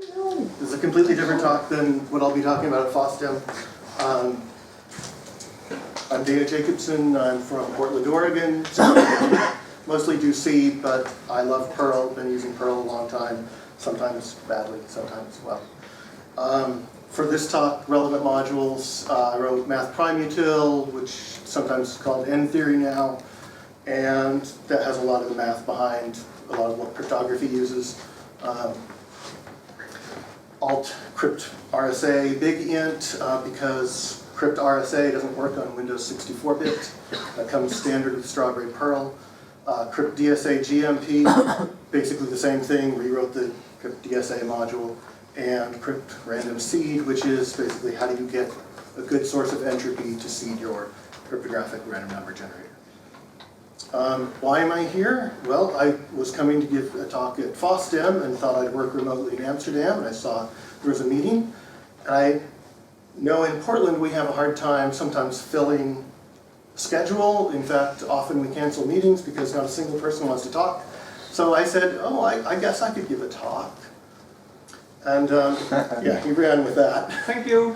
This is a completely different talk than what I'll be talking about at FOSDEM. I'm Dana Jacobsen. I'm from Portland, Oregon. So mostly do C, but I love Perl. Been using Perl a long time, sometimes badly, sometimes well. For this talk, relevant modules, I wrote Math Prime Util, which sometimes is called N theory now, and that has a lot of the math behind a lot of what cryptography uses. Alt Crypt RSA Big Int, because Crypt RSA doesn't work on Windows 64-bit. That comes standard with Strawberry Perl. Crypt DSA GMP, basically the same thing, rewrote the Crypt DSA module. And Crypt Random Seed, which is basically how do you get a good source of entropy to seed your cryptographic random number generator. Why am I here? Well, I was coming to give a talk at FOSDEM and thought I'd work remotely in Amsterdam, and I saw there was a meeting. And I know in Portland we have a hard time sometimes filling schedule. In fact, often we cancel meetings because not a single person wants to talk. So I said, oh, I guess I could give a talk. And yeah, he ran with that. Thank you.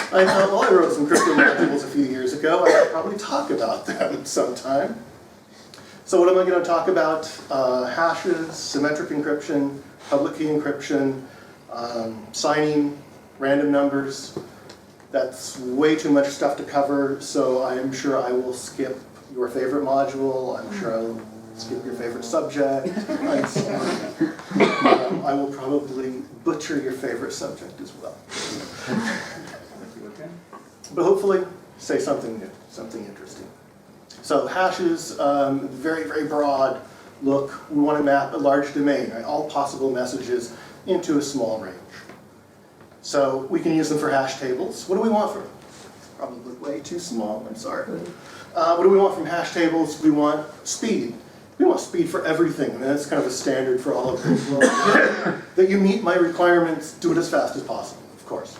I thought, well, I wrote some crypto modules a few years ago. I could probably talk about them sometime. So what am I going to talk about? Hashes, symmetric encryption, public key encryption, signing, random numbers. That's way too much stuff to cover, so I'm sure I will skip your favorite module. I'm sure I will skip your favorite subject. I will probably butcher your favorite subject as well. But hopefully say something new, something interesting. So hashes, very, very broad look. We want to map a large domain, right? All possible messages into a small range. So we can use them for hash tables. What do we want from them? Probably way too small, I'm sorry. What do we want from hash tables? We want speed. We want speed for everything. I mean, that's kind of a standard for all of this. That you meet my requirements, do it as fast as possible, of course.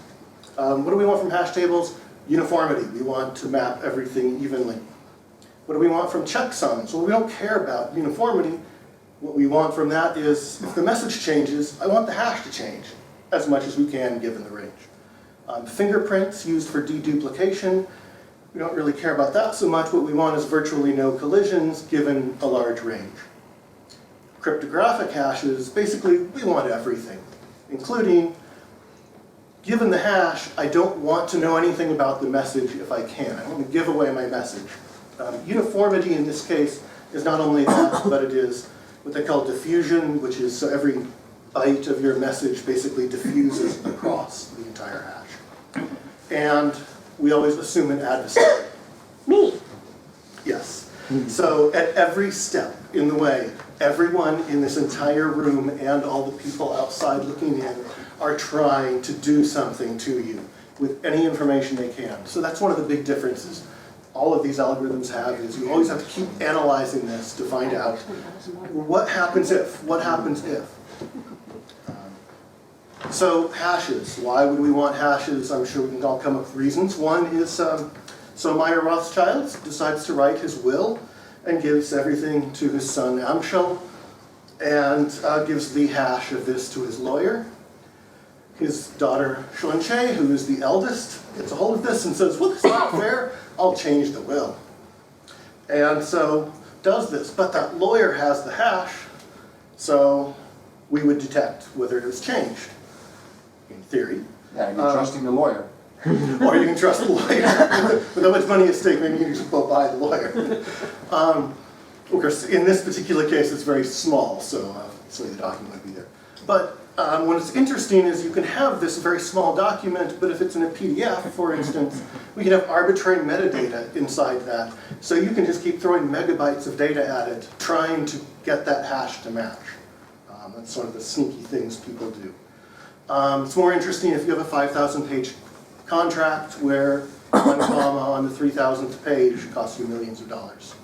What do we want from hash tables? Uniformity. We want to map everything evenly. What do we want from checksums? Well, we don't care about uniformity. What we want from that is, if the message changes, I want the hash to change as much as we can given the range. Fingerprints used for deduplication. We don't really care about that so much. What we want is virtually no collisions given a large range. Cryptographic hashes, basically we want everything, including, given the hash, I don't want to know anything about the message if I can. I want to give away my message. Uniformity in this case is not only that, but it is what they call diffusion, which is so every byte of your message basically diffuses across the entire hash. And we always assume an adversary. Me. Yes. So at every step in the way, everyone in this entire room and all the people outside looking in are trying to do something to you with any information they can. So that's one of the big differences all of these algorithms have, is you always have to keep analyzing this to find out what happens if, what happens if. So hashes, why would we want hashes? I'm sure we can all come up with reasons. One is, so Meyer Rothschild decides to write his will and gives everything to his son Amschel, and gives the hash of this to his lawyer. His daughter Schlenche, who is the eldest, gets a hold of this and says, well, this is not fair, I'll change the will. And so does this, but that lawyer has the hash, so we would detect whether it was changed. In theory. Yeah, you're trusting the lawyer. Or you can trust the lawyer. With how much money at stake, maybe you can just go buy the lawyer. Of course, in this particular case, it's very small, so the document would be there. But what's interesting is you can have this very small document, but if it's in a PDF, for instance, we can have arbitrary metadata inside that. So you can just keep throwing megabytes of data at it, trying to get that hash to match. That's sort of the sneaky things people do. It's more interesting if you have a 5,000-page contract where one comma on the 3,000th page costs you millions of dollars.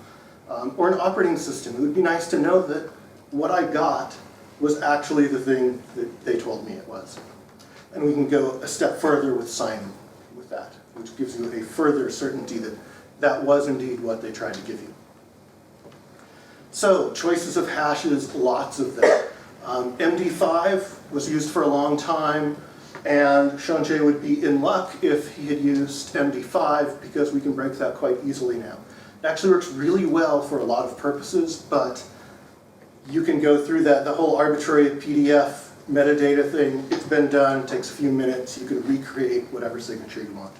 Or an operating system. It would be nice to know that what I got was actually the thing that they told me it was. And we can go a step further with signing with that, which gives you a further certainty that that was indeed what they tried to give you. So, choices of hashes, lots of them. MD5 was used for a long time, and Shonjay would be in luck if he had used MD5 because we can break that quite easily now. It actually works really well for a lot of purposes, but you can go through that, the whole arbitrary PDF metadata thing. It's been done, takes a few minutes. You can recreate whatever signature you want.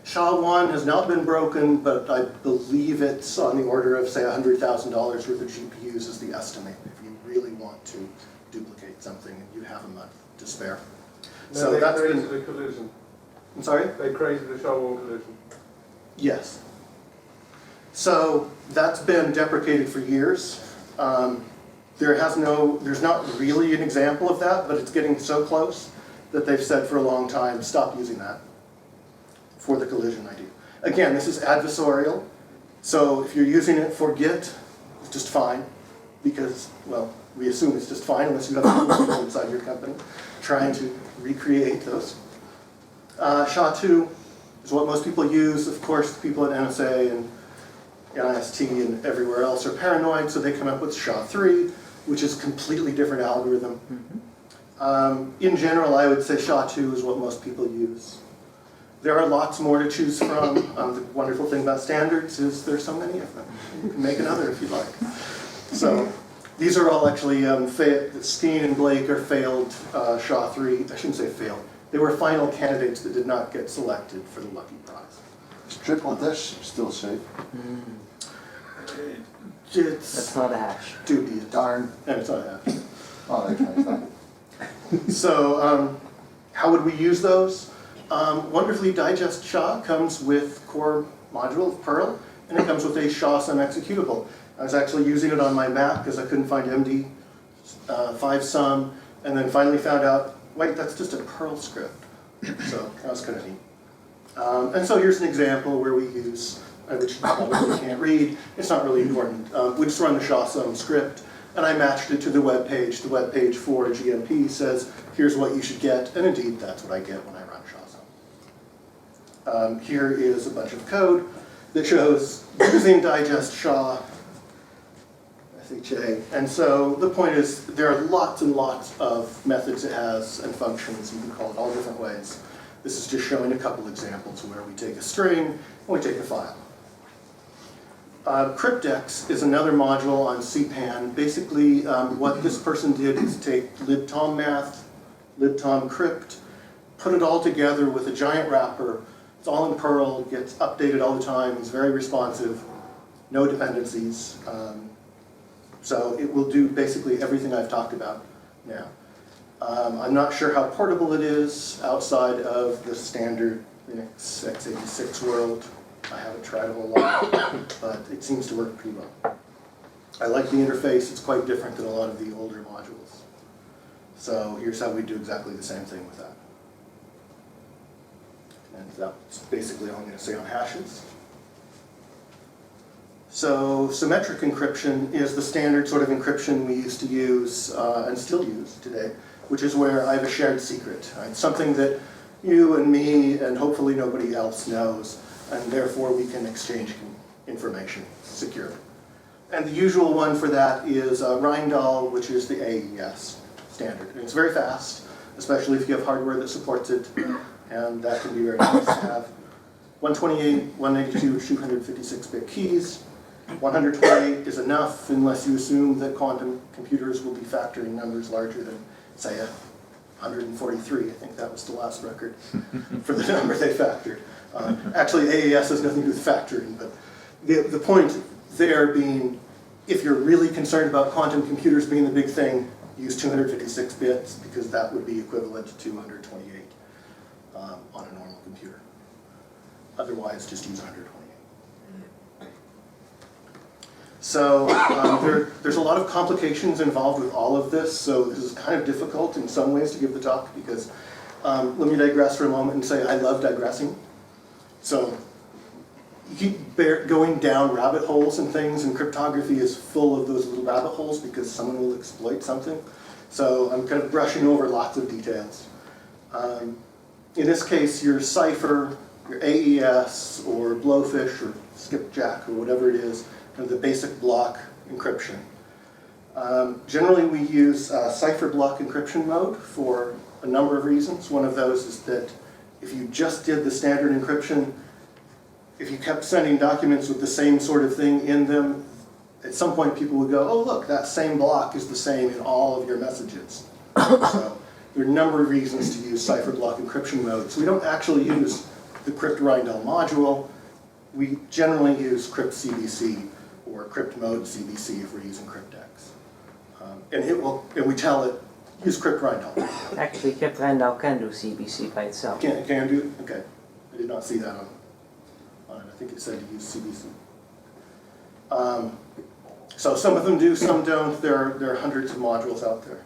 SHA-1 has not been broken, but I believe it's on the order of, say, $100,000 worth of GPUs is the estimate if you really want to duplicate something and you have a month to spare. No, So they that's created been, a collision. I'm sorry? They created a SHA-1 collision. Yes. So that's been deprecated for years. There's not really an example of that, but it's getting so close that they've said for a long time, stop using that for the collision idea. Again, this is adversarial, so if you're using it for Git, it's just fine, because, well, we assume it's just fine unless you have people inside your company trying to recreate those. SHA-2 is what most people use. Of course, people at NSA and NIST and everywhere else are paranoid, so they come up with SHA-3, which is a completely different algorithm. In general, I would say SHA-2 is what most people use. There are lots more to choose from. The wonderful thing about standards is there's so many of them. You can make another if you'd like. So these are all actually, Steen and Blake are failed SHA-3. I shouldn't say failed. They were final candidates that did not get selected for the lucky prize. Is triple dish still safe? It's That's not a hash. dubious. Darn. And it's not a hash. Oh, that kind of thing. So how would we use those? Wonderfully, Digest SHA comes with core module of Perl, and it comes with a SHA-SUM executable. I was actually using it on my Mac because I couldn't find MD5 sum, and then finally found out, wait, that's just a Perl script. So that was kind of neat. And so here's an example where we use, which you can't read, it's not really important. We just run the SHA-SUM script, and I matched it to the web page. The web page for GMP says, here's what you should get, and indeed that's what I get when I run SHA-SUM. Here is a bunch of code that shows using Digest SHA, SHA, and so the point is there are lots and lots of methods it has and functions. You can call it all different ways. This is just showing a couple examples where we take a string and we take a file. CryptX is another module on CPAN. Basically, what this person did is take libtommath, libtomcrypt, put it all together with a giant wrapper. It's all in Perl, gets updated all the time, it's very responsive, no dependencies. So it will do basically everything I've talked about now. I'm not sure how portable it is outside of the standard Linux x86 world. I haven't tried a whole lot, but it seems to work pretty well. I like the interface, it's quite different than a lot of the older modules. So here's how we do exactly the same thing with that. And that's basically all I'm going to say on hashes. So symmetric encryption is the standard sort of encryption we used to use and still use today, which is where I have a shared secret. Right? Something that you and me and hopefully nobody else knows, and therefore we can exchange information securely. And the usual one for that is Rheindahl, which is the AES standard. And it's very fast, especially if you have hardware that supports it, and that can be very nice to have. 128, 192, 256-bit keys. 128 is enough unless you assume that quantum computers will be factoring numbers larger than, say, 143. I think that was the last record for the number they factored. Actually, AES has nothing to do with factoring, but the point there being, if you're really concerned about quantum computers being the big thing, use 256 bits because that would be equivalent to 228 on a normal computer. Otherwise, just use 128. So there's a lot of complications involved with all of this, so this is kind of difficult in some ways to give the talk because let me digress for a moment and say I love digressing. So you keep going down rabbit holes and things, and cryptography is full of those little rabbit holes because someone will exploit something. So I'm kind of brushing over lots of details. In this case, your cipher, your AES, or Blowfish, or Skipjack, or whatever it is, kind of the basic block encryption. Generally, we use cipher block encryption mode for a number of reasons. One of those is that if you just did the standard encryption, if you kept sending documents with the same sort of thing in them, at some point people would go, oh look, that same block is the same in all of your messages. So there are a number of reasons to use cipher block encryption mode. So we don't actually use the Crypt Rindell module. We generally use Crypt CBC or Crypt mode CBC if we're using CryptX. And we tell it, use Crypt Rindell. Actually, Crypt Rindell can do CBC by itself. Can do it? Okay. I did not see that on it. I think it said to use CBC. So some of them do, some don't. There are hundreds of modules out there.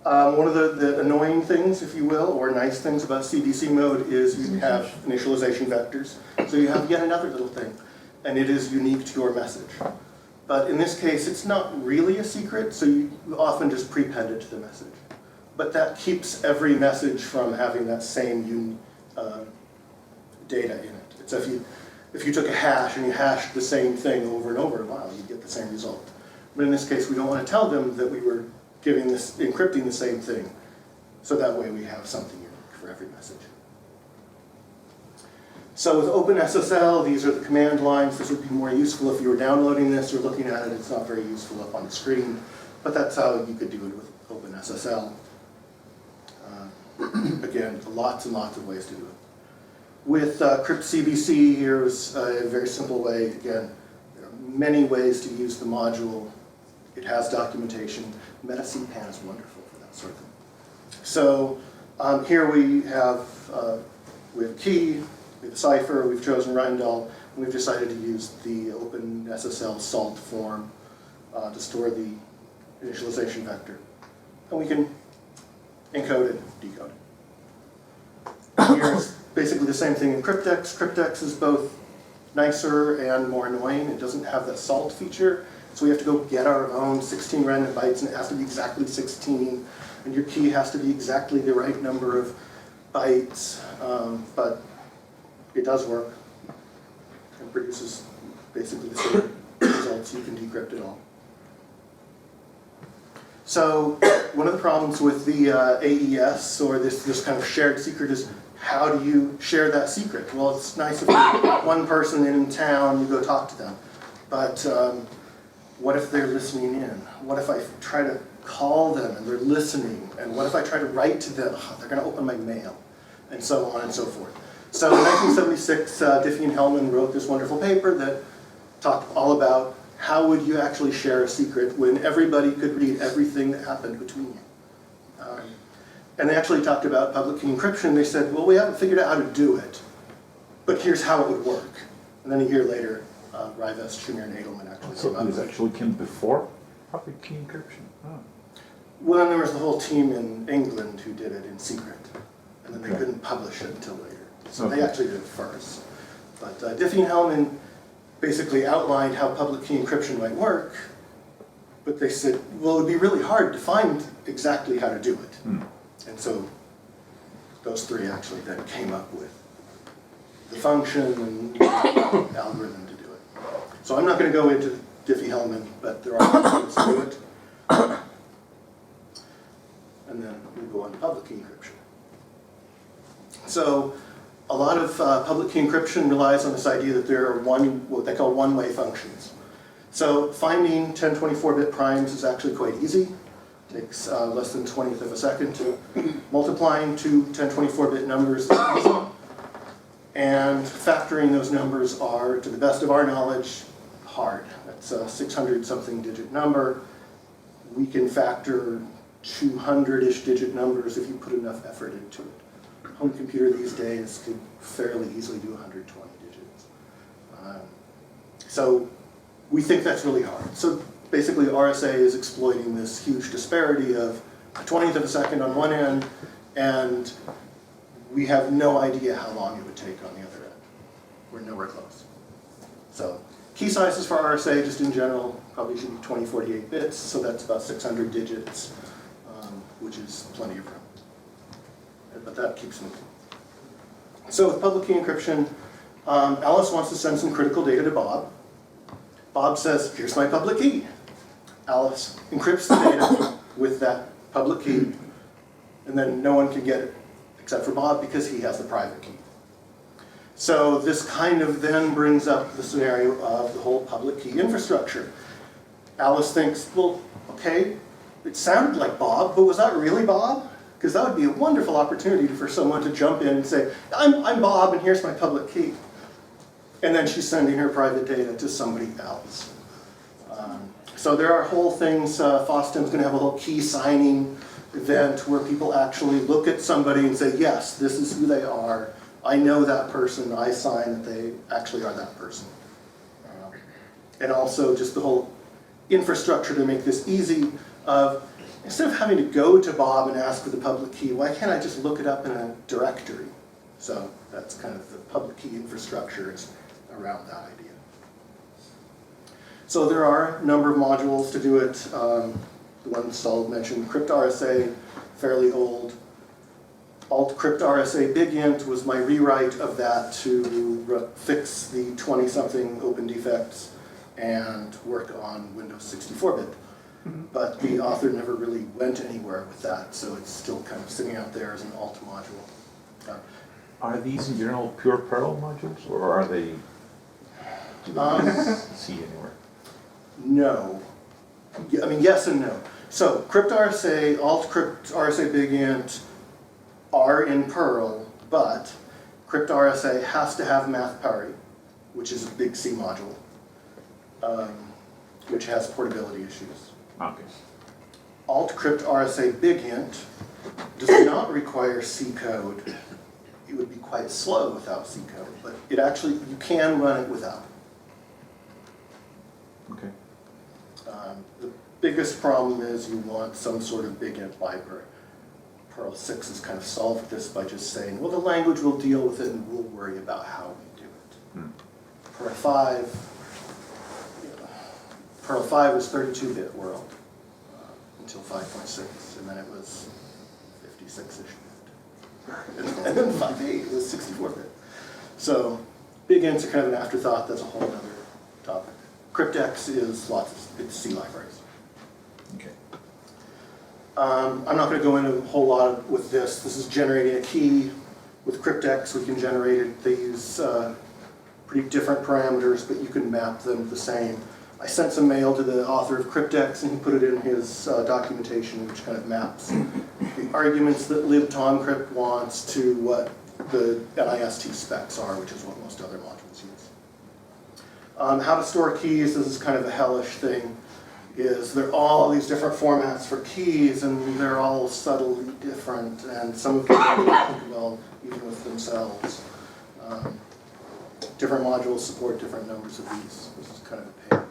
One of the annoying things, if you will, or nice things about CBC mode is you have initialization vectors. So you have yet another little thing, and it is unique to your message. But in this case, it's not really a secret, so you often just prepend it to the message. But that keeps every message from having that same data in it. It's if you took a hash and you hashed the same thing over and over, wow, you get the same result. But in this case, we don't want to tell them that we were encrypting the same thing. So that way we have something unique for every message. So with OpenSSL, these are the command lines. This would be more useful if you were downloading this or looking at it. It's not very useful up on the screen, but that's how you could do it with OpenSSL. Again, lots and lots of ways to do it. With Crypt CBC, here's a very simple way. Again, there are many ways to use the module. It has documentation. Meta CPAN is wonderful for that sort of thing. So here we have key, we have a cipher, we've chosen Rindell, and we've decided to use the OpenSSL salt form to store the initialization vector. And we can encode it, decode it. Here's basically the same thing in CryptX. CryptX is both nicer and more annoying. It doesn't have that salt feature, so we have to go get our own 16 random bytes, and it has to be exactly 16, and your key has to be exactly the right number of bytes, but it does work and produces basically the same results. You can decrypt it all. So one of the problems with the AES, or this kind of shared secret, is how do you share that secret? Well, it's nice if you're one person in town, you go talk to them. But what if they're listening in? What if I try to call them and they're listening? And what if I try to write to them? Oh, they're going to open my mail, and so on and so forth. So in 1976, Diffie-Hellman wrote this wonderful paper that talked all about how would you actually share a secret when everybody could read everything that happened between you. And they actually talked about public key encryption. They said, well, we haven't figured out how to do it, but here's how it would work. And then a year later, Rivest, Schumer, and Edelman actually So came up this with it. actually came before public key encryption? Oh. Well, then there was the whole team in England who did it in secret, and then they Okay. couldn't publish it until later. So Okay. they actually did it first. But Diffie-Hellman basically outlined how public key encryption might work, but they said, well, it would be really hard to find exactly how to do it. And so those three actually then came up with the function and the algorithm to do it. So I'm not going to go into Diffie-Hellman, but there are ways to do it. And then we go on to public key encryption. So a lot of public key encryption relies on this idea that there are what they call one-way functions. So finding 1024-bit primes is actually quite easy. It takes less than 1/20th of a second to multiplying two 1024-bit numbers is easy. And factoring those numbers are, to the best of our knowledge, hard. That's a 600-something digit number. We can factor 200-ish digit numbers if you put enough effort into it. A home computer these days could fairly easily do 120 digits. So we think that's really hard. So basically RSA is exploiting this huge disparity of a 1/20th of a second on one end, and we have no idea how long it would take on the other end. We're nowhere close. So key sizes for RSA, just in general, probably should be 2048 bits, so that's about 600 digits, which is plenty of room. But that keeps moving. So with public key encryption, Alice wants to send some critical data to Bob. Bob says, here's my public key. Alice encrypts the data with that public key, and then no one can get it except for Bob because he has the private key. So this kind of then brings up the scenario of the whole public key infrastructure. Alice thinks, well, okay, it sounded like Bob, but was that really Bob? Because that would be a wonderful opportunity for someone to jump in and say, I'm Bob and here's my public key. And then she's sending her private data to somebody else. So there are whole things, FOSDEM's going to have a whole key signing event where people actually look at somebody and say, yes, this is who they are. I know that person. I sign that they actually are that person. And also just the whole infrastructure to make this easy of, instead of having to go to Bob and ask for the public key, why can't I just look it up in a directory? So that's kind of the public key infrastructure is around that idea. So there are a number of modules to do it. The one Saul mentioned, CryptRSA, fairly old. Alt CryptRSA BigInt was my rewrite of that to fix the 20-something open defects and work on Windows 64-bit. But the author never really went anywhere with that, so it's still kind of sitting out there as an alt module. Are these in general pure Perl modules, or are they, do they see anywhere? No. I mean, yes and no. So CryptRSA, alt CryptRSA BigInt are in Perl, but CryptRSA has to have math parity, which is a big C module, which has portability issues. Okay. Alt CryptRSA BigInt does not require C code. It would be quite slow without C code, but it actually, you can run it without. Okay. The biggest problem is you want some sort of BigInt library. Perl 6 has kind of solved this by just saying, well, the language will deal with it and we'll worry about how we do it. Perl 5, Perl 5 was 32-bit world until 5.6, and then it was 56-ish. And then 5.8 was 64-bit. So BigInts are kind of an afterthought. That's a whole other topic. CryptX is it's C libraries. Okay. I'm not going to go into a whole lot with this. This is generating a key. With CryptX, we can generate it. They use pretty different parameters, but you can map them the same. I sent some mail to the author of CryptX, and he put it in his documentation, which kind of maps the arguments that libtomcrypt wants to what the NIST specs are, which is what most other modules use. How to store keys, this is kind of a hellish thing, is there are all these different formats for keys, and they're all subtly different, and some of them don't think well even with themselves. Different modules support different numbers of these. This is kind of a pain,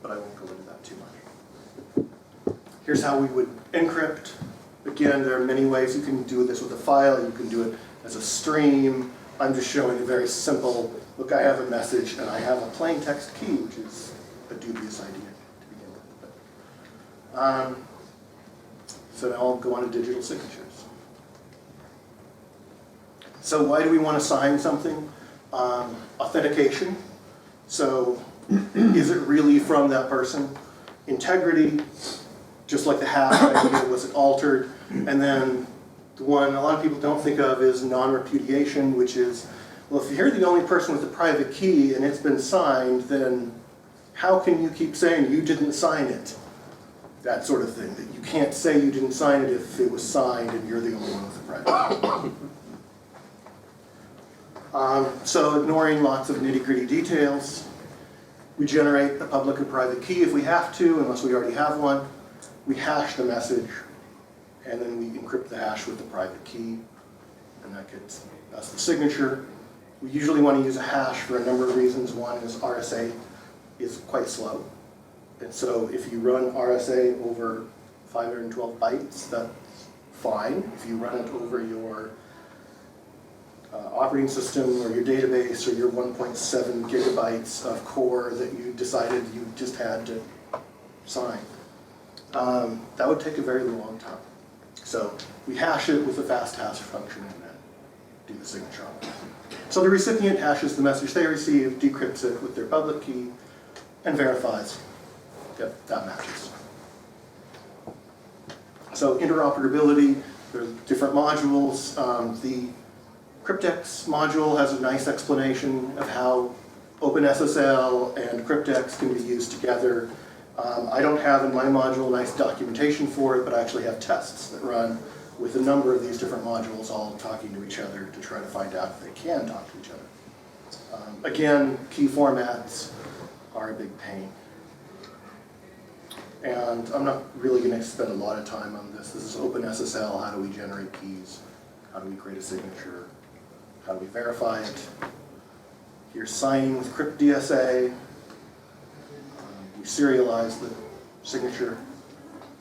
but I won't go into that too much. Here's how we would encrypt. Again, there are many ways you can do this with a file. You can do it as a stream. I'm just showing a very simple, look, I have a message and I have a plain text key, which is a dubious idea to begin with. But, so now I'll go on to digital signatures. So why do we want to sign something? Authentication. So is it really from that person? Integrity, just like the hash idea, was it altered? And then the one a lot of people don't think of is non-repudiation, which is, well, if you're the only person with a private key and it's been signed, then how can you keep saying you didn't sign it? That sort of thing. That you can't say you didn't sign it if it was signed and you're the only one with a private key. So ignoring lots of nitty-gritty details, we generate a public and private key if we have to, unless we already have one. We hash the message, and then we encrypt the hash with the private key, and that gets us the signature. We usually want to use a hash for a number of reasons. One is RSA is quite slow, and so if you run RSA over 512 bytes, that's fine. If you run it over your operating system or your database or your 1.7 gigabytes of core that you decided you just had to sign, that would take a very long time. So we hash it with a fast hash function and then do the signature on it. So the recipient hashes the message they receive, decrypts it with their public key, and verifies Yep, that matches. So interoperability, there's different modules. The CryptX module has a nice explanation of how OpenSSL and CryptX can be used together. I don't have in my module nice documentation for it, but I actually have tests that run with a number of these different modules all talking to each other to try to find out if they can talk to each other. Again, key formats are a big pain. And I'm not really going to spend a lot of time on this. This is OpenSSL. How do we generate keys? How do we create a signature? How do we verify it? Here's signing with CryptDSA. We serialize the signature.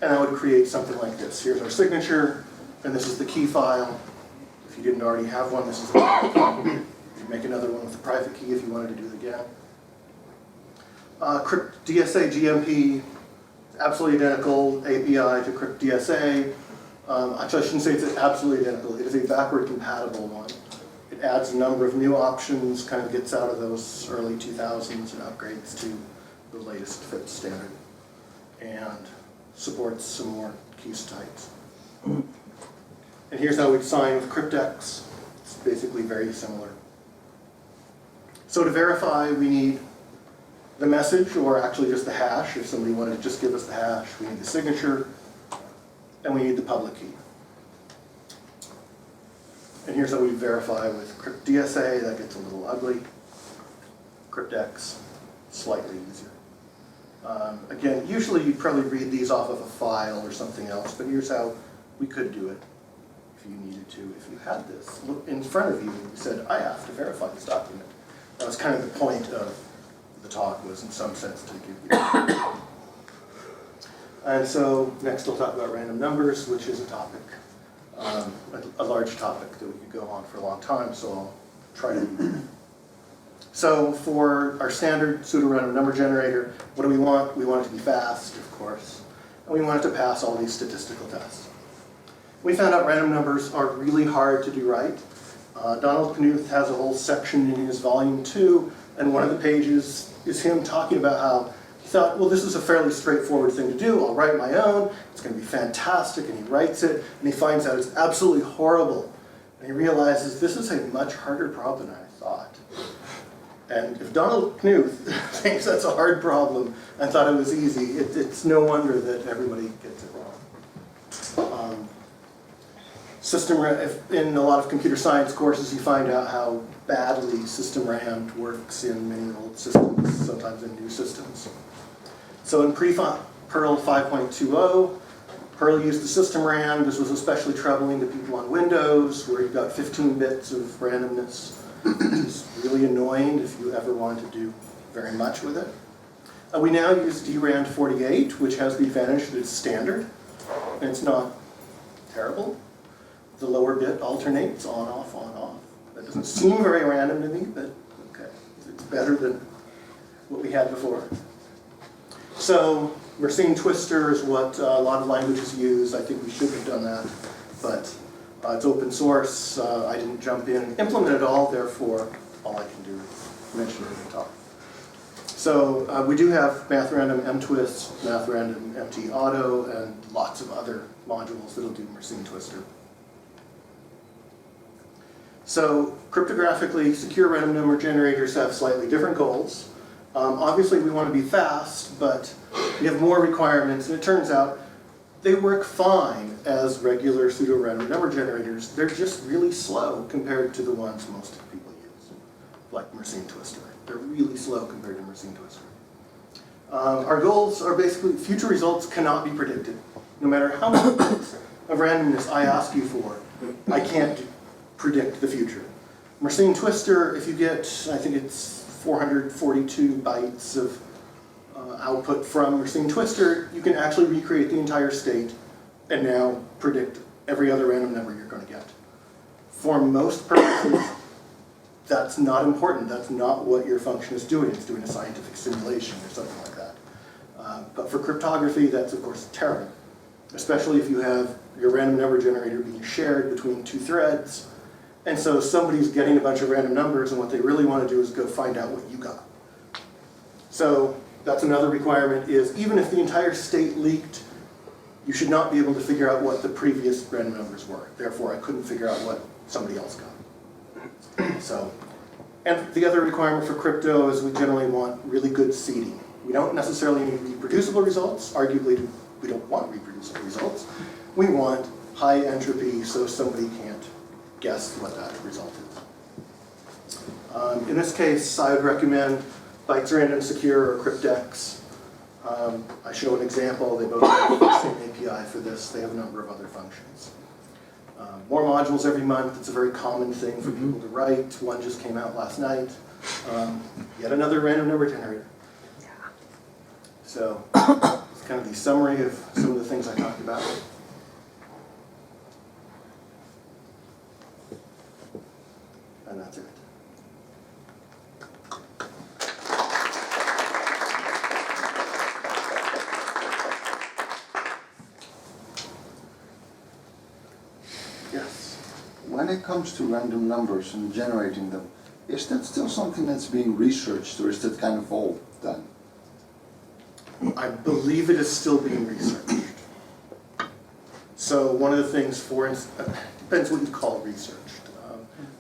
And I would create something like this. Here's our signature, and this is the key file. If you didn't already have one, this is the private key. You make another one with a private key if you wanted to do it again. CryptDSA GMP, absolutely identical API to CryptDSA. Actually, I shouldn't say it's absolutely identical. It is a backward compatible one. It adds a number of new options, kind of gets out of those early 2000s and upgrades to the latest FIPS standard, and supports some more key types. And here's how we'd sign with CryptX. It's basically very similar. So to verify, we need the message, or actually just the hash. If somebody wanted to just give us the hash, we need the signature, and we need the public key. And here's how we verify with CryptDSA. That gets a little ugly. CryptX, slightly easier. Again, usually you'd probably read these off of a file or something else, but here's how we could do it if you needed to. If you had this look in front of you and you said, I have to verify this document. That was kind of the point of the talk, was in some sense to give you. And so next we'll talk about random numbers, which is a topic, a large topic that we could go on for a long time, so I'll try to. So for our standard pseudo-random number generator, what do we want? We want it to be fast, of course, and we want it to pass all these statistical tests. We found out random numbers are really hard to do right. Donald Knuth has a whole section in his volume 2, and one of the pages is him talking about how he thought, well, this is a fairly straightforward thing to do. I'll write my own. It's going to be fantastic. And he writes it, and he finds out it's absolutely horrible. And he realizes this is a much harder problem than I thought. And if Donald Knuth thinks that's a hard problem and thought it was easy, it's no wonder that everybody gets it wrong. In a lot of computer science courses, you find out how badly system RAM works in many old systems, sometimes in new systems. So in Perl 5.20, Perl used the system RAM. This was especially troubling to people on Windows, where you've got 15 bits of randomness. It's really annoying if you ever want to do very much with it. We now use DRAM 48, which has the advantage that it's standard, and it's not terrible. The lower bit alternates on, off, on, off. That doesn't seem very random to me, but okay. It's better than what we had before. So Mersenne Twister is what a lot of languages use. I think we should have done that, but it's open source. I didn't jump in and implement it all, therefore all I can do is mention it and talk. So we do have MathRandom mTwist, MathRandom mtauto, and lots of other modules that'll do Mersenne Twister. So cryptographically secure random number generators have slightly different goals. Obviously we want to be fast, but we have more requirements, and it turns out they work fine as regular pseudo-random number generators. They're just really slow compared to the ones most people use, like Mersenne Twister. They're really slow compared to Mersenne Twister. Our goals are basically future results cannot be predicted. No matter how many bits of randomness I ask you for, I can't predict the future. Mersenne Twister, if you get, I think it's 442 bytes of output from Mersenne Twister, you can actually recreate the entire state and now predict every other random number you're going to get. For most purposes, that's not important. That's not what your function is doing. It's doing a scientific simulation or something like that. But for cryptography, that's of course terrible, especially if you have your random number generator being shared between two threads. And so somebody's getting a bunch of random numbers, and what they really want to do is go find out what you got. So That's another requirement is even if the entire state leaked, you should not be able to figure out what the previous random numbers were. Therefore, I couldn't figure out what somebody else got. So, and the other requirement for crypto is we generally want really good seeding. We don't necessarily need reproducible results. Arguably, we don't want reproducible results. We want high entropy so somebody can't guess what that result is. In this case, I would recommend Bytes Random Secure or CryptX. I show an example. They both have the same API for this. They have a number of other functions. More modules every month. It's a very common thing for people to write. One just came out last night. Yet another random number generator. So it's kind of the summary of some of the things I talked about. And that's it. Yes. When it comes to random numbers and generating them, is that still something that's being researched, or is that kind of all done? I believe it is still being researched. So one of the things, for instance, depends what you call researched.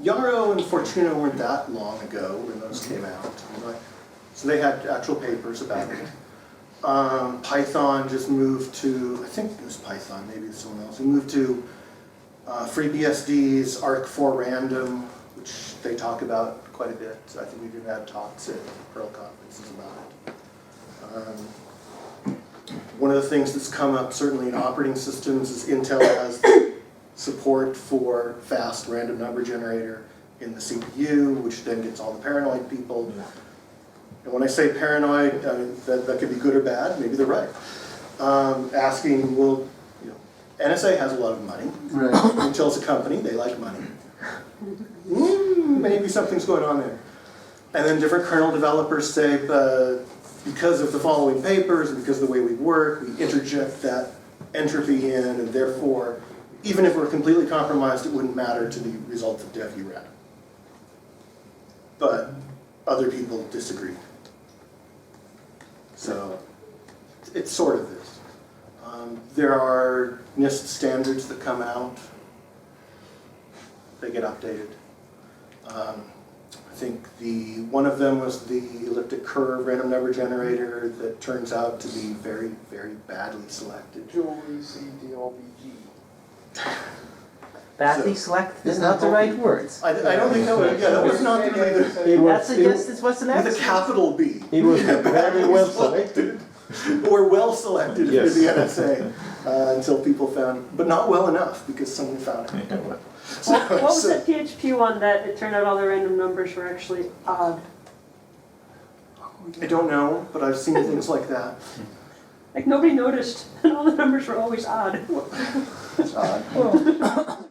Yarrow and Fortuna weren't that long ago when those came out. So they had actual papers about it. Python just moved to, I think it was Python, maybe it's someone else. We moved to FreeBSD's ARC4Random, which they talk about quite a bit. I think we've even had talks at Perl conferences about it. One of the things that's come up certainly in operating systems is Intel has support for fast random number generator in the CPU, which then gets all the paranoid people. And when I say paranoid, I mean, that could be good or bad, maybe they're right. Asking, well, NSA has a lot of money. Right. Intel's a company, they like money. Maybe something's going on there. And then different kernel developers say, because of the following papers, and because of the way we work, we interject that entropy in, and therefore, even if we're completely compromised, it wouldn't matter to the results of Dev read. But other people disagree. So it's sort of this. There are NIST standards that come out. They get updated. I think one of them was the elliptic curve random number generator that turns out to be very, very badly selected. Badly selected is not the right words. I don't think that was, that was not really the, That suggests what's the with next? a capital B. It was very well selected. Or well selected for Yes. the NSA until people found, but not well enough because someone found it. What was that PHP one that it turned out all the random numbers were actually odd? I don't know, but I've seen things like that. Like nobody noticed, and all the numbers were always odd. It's odd.